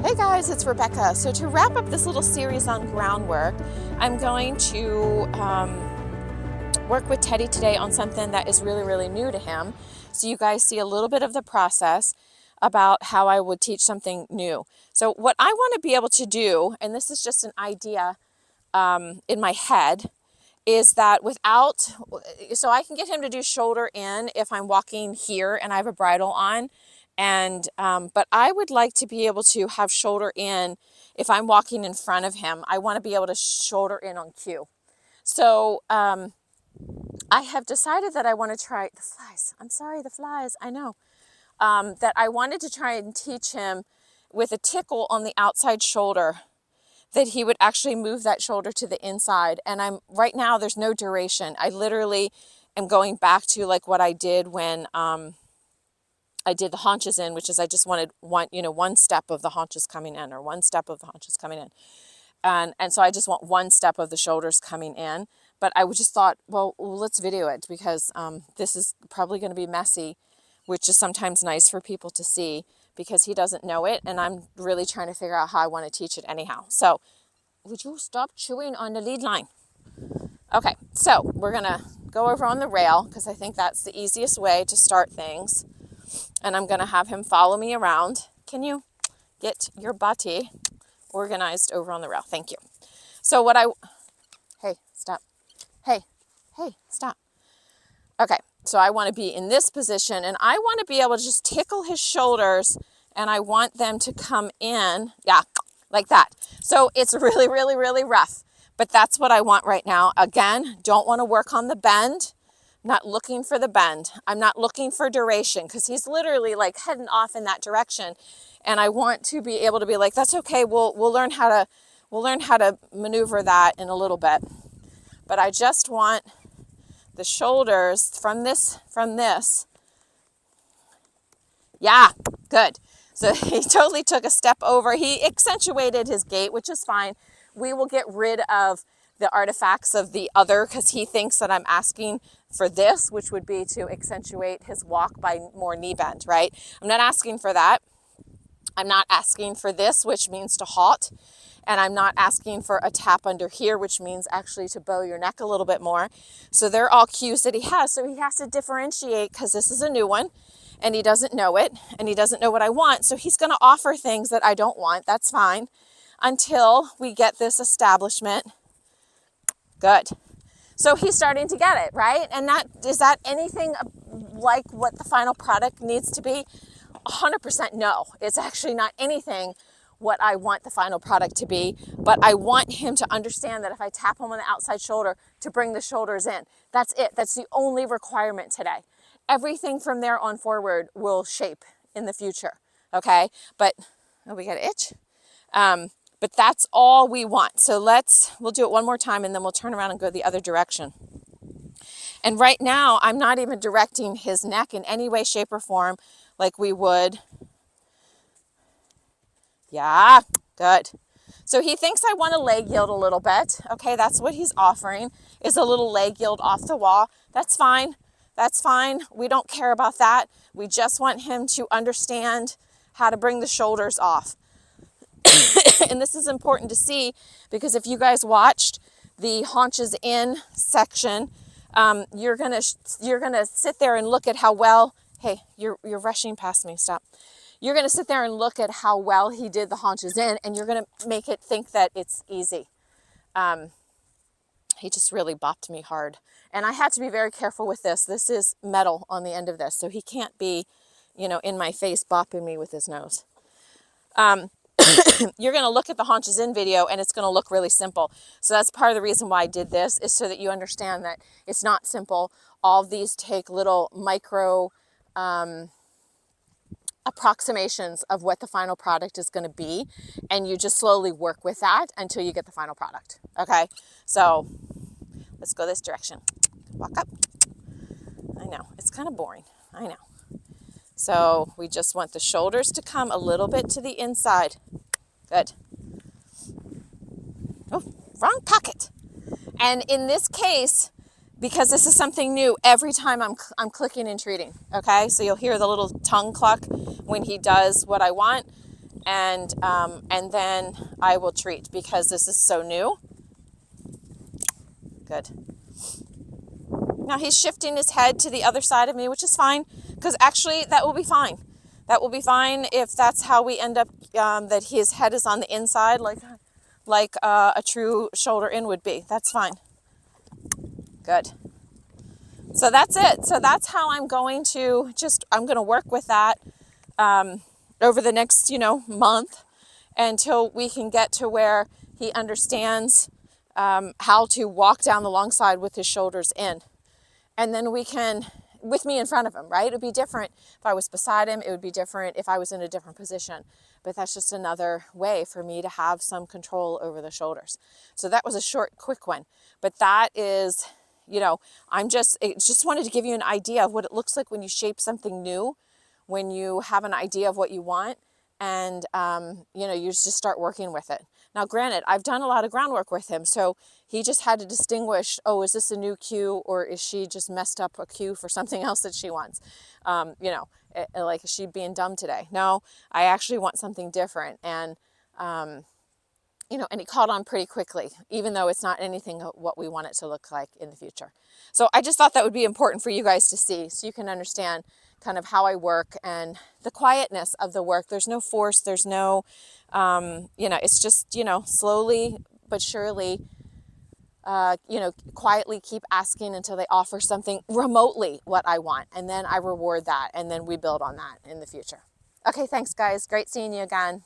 Hey guys, it's Rebecca. So to wrap up this little series on groundwork, I'm going to work with Teddy today on something that is really, really new to him. So you guys see a little bit of the process about how I would teach something new. So what I want to be able to do, and this is just an idea in my head, is that so I can get him to do shoulder in if I'm walking here and I have a bridle on. And, but I would like to be able to have shoulder in if I'm walking in front of him. I want to be able to shoulder in on cue. So, I have decided that I want to try the flies. I'm sorry, the flies, I know. That I wanted to try and teach him with a tickle on the outside shoulder, that he would actually move that shoulder to the inside. And right now there's no duration. I literally am going back to like what I did when I did the haunches in, which is I just wanted one step of the haunches coming in, or one step of the haunches coming in. And so I just want one step of the shoulders coming in. But I just thought, well, let's video it, because this is probably going to be messy, which is sometimes nice for people to see, because he doesn't know it, and I'm really trying to figure out how I want to teach it anyhow. So would you stop chewing on the lead line? Okay, so we're going to go over on the rail, because I think that's the easiest way to start things. And I'm going to have him follow me around. Can you get your body organized over on the rail? Thank you. So hey, stop. Hey, stop. Okay, so I want to be in this position, and I want to be able to just tickle his shoulders, and I want them to come in, yeah, like that. So it's really, really, really rough, but that's what I want right now. Again, don't want to work on the bend. Not looking for the bend. I'm not looking for duration, because he's literally like heading off in that direction, and I want to be able to be like, that's okay. We'll learn how to maneuver that in a little bit. But I just want the shoulders from this. Yeah, good. So he totally took a step over. He accentuated his gait, which is fine. We will get rid of the artifacts of the other, because he thinks that I'm asking for this, which would be to accentuate his walk by more knee bend, right? I'm not asking for that. I'm not asking for this, which means to halt. And I'm not asking for a tap under here, which means actually to bow your neck a little bit more. So they're all cues that he has. So he has to differentiate, because this is a new one, and he doesn't know it, and he doesn't know what I want. So he's going to offer things that I don't want. That's fine, until we get this establishment. Good. So he's starting to get it, right? And is that anything like what the final product needs to be? 100% no. It's actually not anything what I want the final product to be, but I want him to understand that if I tap him on the outside shoulder, to bring the shoulders in. That's it. That's the only requirement today. Everything from there on forward will shape in the future, okay? But, we got an itch. But that's all we want. So we'll do it one more time, and then we'll turn around and go the other direction. And right now, I'm not even directing his neck in any way, shape, or form like we would. Yeah, good. So he thinks I want a leg yield a little bit. Okay, that's what he's offering, is a little leg yield off the wall. That's fine. That's fine. We don't care about that. We just want him to understand how to bring the shoulders off. And this is important to see, because if you guys watched the haunches in section, you're gonna sit there and look at how well. Hey, you're rushing past me. Stop. You're gonna sit there and look at how well he did the haunches in, and you're gonna make it think that it's easy. He just really bopped me hard, and I had to be very careful with this. This is metal on the end of this, so he can't be, in my face bopping me with his nose. You're going to look at the haunches in video, and it's going to look really simple. So that's part of the reason why I did this, is so that you understand that it's not simple. All of these take little micro approximations of what the final product is going to be, and you just slowly work with that until you get the final product. Okay, so let's go this direction. Walk up. I know, it's kind of boring. I know. So we just want the shoulders to come a little bit to the inside. Good. Oh, wrong pocket. And in this case, because this is something new, every time I'm clicking and treating, okay? So you'll hear the little tongue cluck when he does what I want, and then I will treat because this is so new. Good. Now he's shifting his head to the other side of me, which is fine, because actually that will be fine. That will be fine if that's how we end up, that his head is on the inside, like a true shoulder in would be. That's fine. Good. So that's it. So that's how I'm going to work with that over the next, month until we can get to where he understands how to walk down the long side with his shoulders in. And then we can, with me in front of him, right? It would be different if I was beside him. It would be different if I was in a different position. But that's just another way for me to have some control over the shoulders. So that was a short, quick one. But that is, just wanted to give you an idea of what it looks like when you shape something new, when you have an idea of what you want, and you just start working with it. Now, granted, I've done a lot of groundwork with him, so he just had to distinguish, oh, is this a new cue, or is she just messed up a cue for something else that she wants? Like, is she being dumb today? No, I actually want something different. And, and he caught on pretty quickly, even though it's not anything what we want it to look like in the future. So I just thought that would be important for you guys to see, so you can understand kind of how I work and the quietness of the work. There's no force. There's no, it's just, slowly but surely, quietly keep asking until they offer something remotely what I want. And then I reward that. And then we build on that in the future. Okay, thanks guys. Great seeing you again.